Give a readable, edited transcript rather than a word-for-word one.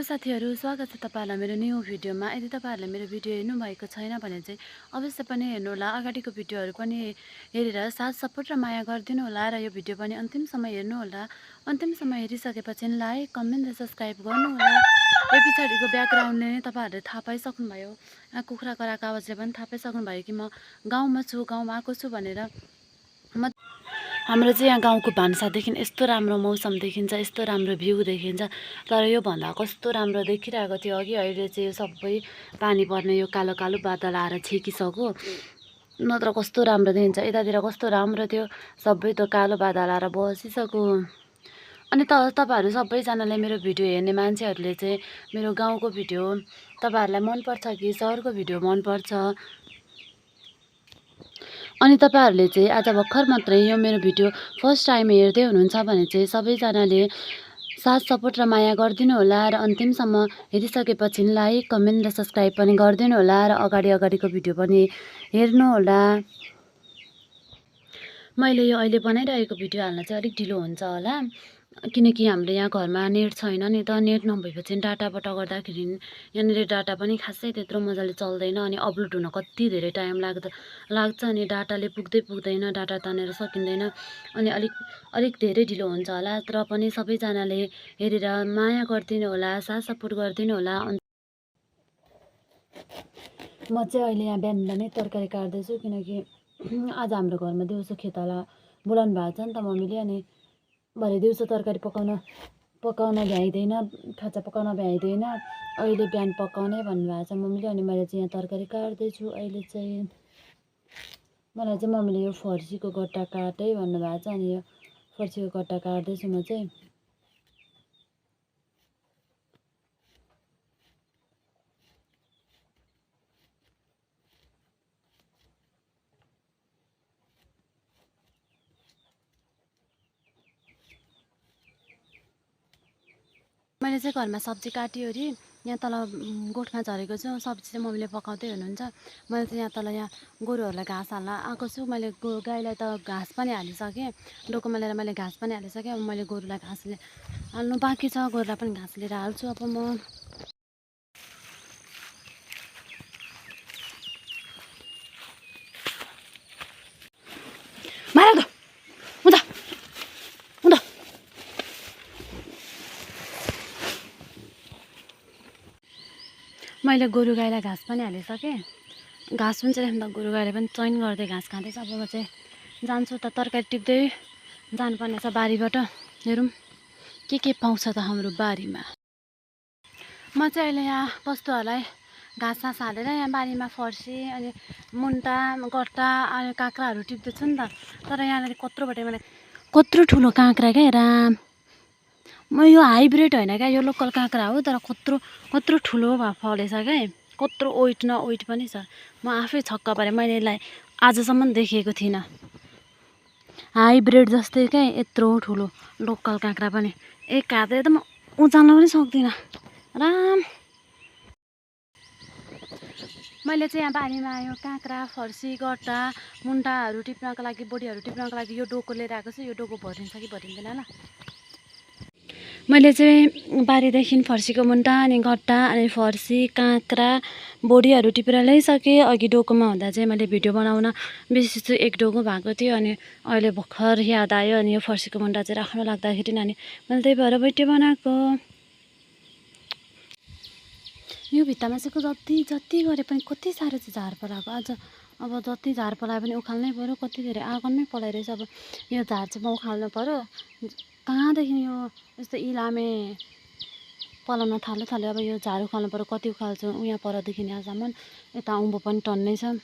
Hello साथीहरु, स्वागत छ तपाईहरुलाई मेरो न्यू भिडियोमा। यदि तपाईहरुले मेरो भिडियो हेर्नु भएको छैन भने चाहिँ अवश्य पनि हेर्नु होला। अगाडिको भिडियोहरु पनि हेरेर साथ सपोर्ट र माया गरिदिनु होला र यो भिडियो पनि अन्तिमसम्म हेर्नु होला। अन्तिमसम्म हेरिसकेपछि लाइक, कमेन्ट र सब्स्क्राइब गर्नु होला। यो पछाडिको ब्याकग्राउन्डले नै तपाईहरुले थाहा पाइसक्नुभयो। कुखुरा कराको आवाजले पनि थाहा पाइसक्नुभयो कि म गाउँमा छु, गाउँमा आएको छु भनेर। हाम्रो चाहिँ यहाँ गाउँको भान्सादेखि यस्तो राम्रो मौसम देखिन्छ, यस्तो राम्रो भ्यू देखिन्छ। तर यो भन्दा कस्तो राम्रो देखिरहेको थियो अघि। अहिले चाहिँ यो सबै पानी पर्ने यो कालो कालो बादल आएर छेकिसक्यो। नत्र कस्तो राम्रो देखिन्छ। यतातिर कस्तो राम्रो थियो, सबै त कालो बादल आएर बसिसक्यो। अनि तपाईहरु सबैजनाले मेरो भिडियो हेर्ने मान्छेहरूले चाहिँ मेरो गाउँको भिडियो तपाईहरुलाई मनपर्छ कि सहरको भिडियो मनपर्छ? अनि तपाईहरुले चाहिँ आज भर्खर मात्रै यो मेरो भिडियो फर्स्ट टाइम हेर्दै हुनुहुन्छ भने चाहिँ सबैजनाले साथ सपोर्ट र माया गरिदिनु होला र अन्तिमसम्म हेरिसकेपछि लाइक, कमेन्ट र सब्स्क्राइब पनि गरिदिनु होला र अगाडिको भिडियो पनि हेर्नु होला। मैले यो अहिले बनाइरहेको भिडियो हाल्न चाहिँ अलिक ढिलो हुन्छ होला, किनकि हाम्रो यहाँ घरमा नेट छैन नि त। नेट नभएपछि डाटाबाट गर्दाखेरि यहाँनिर डाटा पनि खासै त्यत्रो मजाले चल्दैन अनि अपलोड हुन कति धेरै टाइम लाग्छ अनि डाटाले पुग्दैन, डाटा तानेर सकिँदैन अनि अलिक धेरै ढिलो हुन्छ होला। तर पनि सबैजनाले हेरेर माया गरिदिनु होला, साथ सपोर्ट गरिदिनु होला। म चाहिँ अहिले यहाँ बिहानै तरकारी काट्दैछु, किनकि आज हाम्रो घरमा दिउँसो खेताला बोलाउनु भएको छ नि त मम्मीले। अनि भरे दिउँसो तरकारी पकाउन भ्याइँदैन, खाजा पकाउन भ्याइँदैन, अहिले बिहान पकाउने भन्नुभएको छ मम्मीले। अनि मैले चाहिँ यहाँ तरकारी काट्दैछु। अहिले चाहिँ मलाई चाहिँ मम्मीले यो फर्सीको गट्टा काटै भन्नुभएको छ, अनि यो फर्सीको गट्टा काट्दैछु म चाहिँ। मैले चाहिँ घरमा सब्जी काटिओरी यहाँ तल गोठमा झरेको छु। सब्जी चाहिँ मम्मीले पकाउँदै हुनुहुन्छ। मैले चाहिँ यहाँ तल यहाँ गोरुहरूलाई घाँस हाल्न आएको छु। मैले गाईलाई त घाँस पनि हालिसकेँ, डोकोमा लिएर मैले घाँस पनि हालिसकेँ। अब मैले गोरुलाई घाँस हाल्नु बाँकी छ, गोरुलाई पनि घाँस लिएर हाल्छु अब म। मैले गोरु गाईलाई घाँस पनि हालिसकेँ। घाँस पनि चाहिँ गोरु गाईले पनि चयन गर्दै घाँस खाँदैछ। अब म चाहिँ जान्छु त तरकारी टिप्दै जानुपर्ने छ बारीबाट। हेरौँ के पाउँछ त हाम्रो बारीमा। म चाहिँ अहिले यहाँ पशुहरूलाई घाँस हालेर यहाँ बारीमा फर्सी अनि मुन्टा, गट्टा अनि काँक्राहरू टिप्दैछु नि त। तर यहाँनिर कत्रो ठुलो काँक्रा क्या राम। म यो हाइब्रिड होइन क्या, यो लोकल काँक्रा हो, तर कत्रो ठुलो भए फलेछ क्या। कत्रो वेट न वेट पनि छ। म आफै छक्क परेँ, मैले यसलाई आजसम्म देखेको थिइनँ। हाइब्रिड जस्तै क्या, यत्रो ठुलो लोकल काँक्रा पनि। एक हातले त म उचाल्न पनि सक्दिनँ राम। मैले चाहिँ यहाँ बारीमा यो काँक्रा, फर्सी, गट्टा, मुन्टाहरू टिप्नको लागि, बोडीहरू टिप्नको लागि यो डोको लिएर आएको छु। यो डोको भरिन्छ कि भरिँदैन ल। मैले चाहिँ बारीदेखि फर्सीको मुन्टा अनि गट्टा अनि फर्सी, काँक्रा, बोडीहरू टिपेर ल्याइसकेँ। अघि डोकोमा हुँदा चाहिँ मैले भिडियो बनाउन बिर्सेछु, एक डोको भएको थियो। अनि अहिले भर्खर याद आयो, अनि यो फर्सीको मुन्टा चाहिँ राख्नु लाग्दाखेरि अनि मैले त्यही भएर भिडियो बनाएको। यो भित्तामा चाहिँ जति गरे पनि कति साह्रो चाहिँ झार पलाएको। आज अब जति झार पलाए पनि उखाल्नै पऱ्यो, कति धेरै आँगनमै पलाइरहेछ। अब यो झार चाहिँ म उखाल्नु पऱ्यो। कहाँदेखि यो यस्तो इलामे पलाउन थाल्यो। अब यो झार उखाल्नु पऱ्यो, कति उखाल्छु यहाँ परदेखि यहाँसम्म। यता उँभो पनि टन्नै छ।